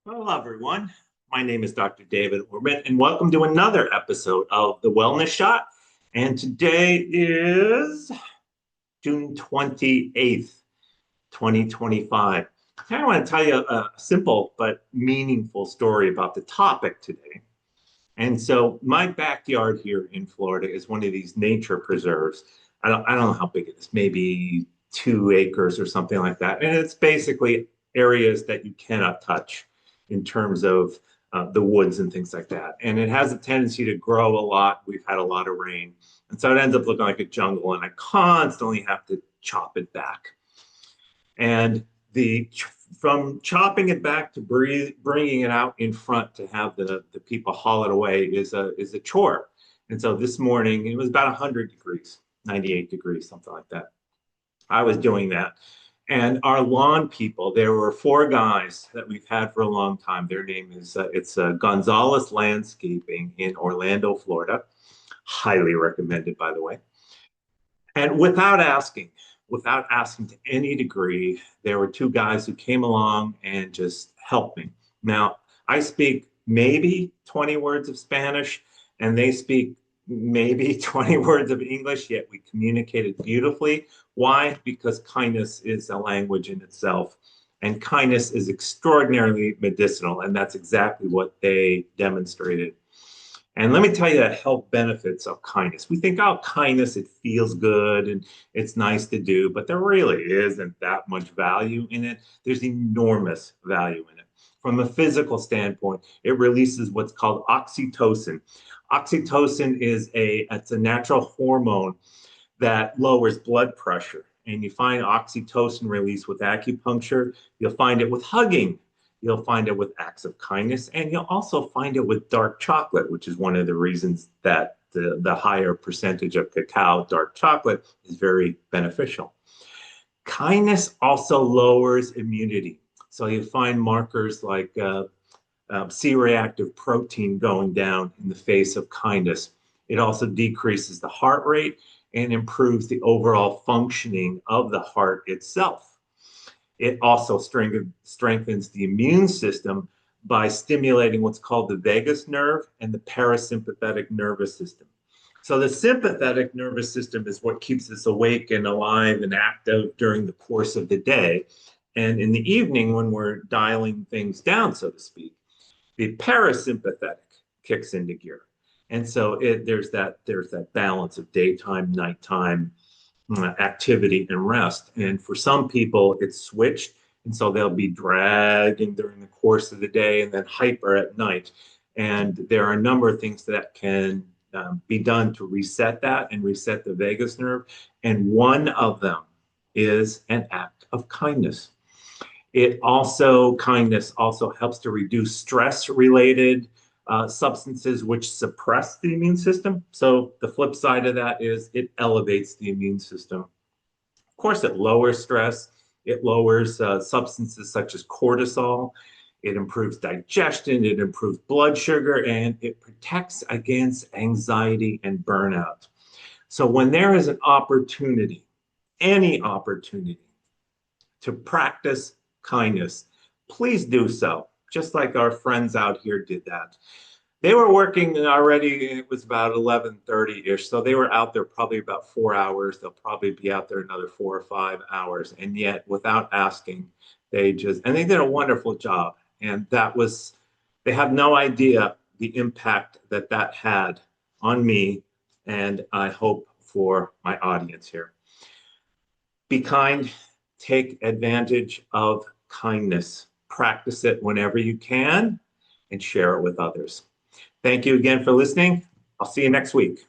Hello, everyone. My name is Dr. David Orban, and welcome to another episode of The Wellness Shot. And today is June 28th, 2025. I want to tell you a simple but meaningful story about the topic today. And so, my backyard here in Florida is one of these nature preserves. I don't know how big it is, maybe 2 acres or something like that. And it's basically areas that you cannot touch in terms of the woods and things like that. And it has a tendency to grow a lot. We've had a lot of rain. And so it ends up looking like a jungle, and I constantly have to chop it back. And the from chopping it back to bringing it out in front to have the people haul it away is a chore. And so this morning it was about 100 degrees, 98 degrees, something like that. I was doing that. And our lawn people, there were four guys that we've had for a long time. Their name is it's Gonzalez Landscaping in Orlando, Florida. Highly recommended, by the way. And without asking to any degree, there were two guys who came along and just helped me. Now, I speak maybe 20 words of Spanish, and they speak maybe 20 words of English, yet we communicated beautifully. Why? Because kindness is a language in itself, and kindness is extraordinarily medicinal, and that's exactly what they demonstrated. And let me tell you the health benefits of kindness. We think, oh, kindness, it feels good and it's nice to do, but there really isn't that much value in it. There's enormous value in it. From a physical standpoint, it releases what's called oxytocin. Oxytocin it's a natural hormone that lowers blood pressure. And you find oxytocin release with acupuncture. You'll find it with hugging. You'll find it with acts of kindness. And you'll also find it with dark chocolate, which is one of the reasons that the higher percentage of cacao, dark chocolate, is very beneficial. Kindness also lowers immunity. So you find markers like C-reactive protein going down in the face of kindness. It also decreases the heart rate and improves the overall functioning of the heart itself. It also strengthens the immune system by stimulating what's called the vagus nerve and the parasympathetic nervous system. So the sympathetic nervous system is what keeps us awake and alive and active during the course of the day. And in the evening, when we're dialing things down, so to speak, the parasympathetic kicks into gear. And so there's that balance of daytime, nighttime activity and rest. And for some people, it's switched. And so they'll be dragging during the course of the day and then hyper at night. And there are a number of things that can be done to reset that and reset the vagus nerve. And one of them is an act of kindness. Kindness also helps to reduce stress related substances which suppress the immune system. So the flip side of that is it elevates the immune system. Of course, it lowers stress. It lowers substances such as cortisol. It improves digestion. It improves blood sugar, and it protects against anxiety and burnout. So when there is an opportunity, any opportunity to practice kindness, please do so, just like our friends out here did that. They were working already, it was about 11:30-ish, so they were out there probably about 4 hours. They'll probably be out there another 4 or 5 hours, and yet without asking, they did a wonderful job. And they have no idea the impact that that had on me, and I hope for my audience here. Be kind, take advantage of kindness, practice it whenever you can, and share it with others. Thank you again for listening. I'll see you next week.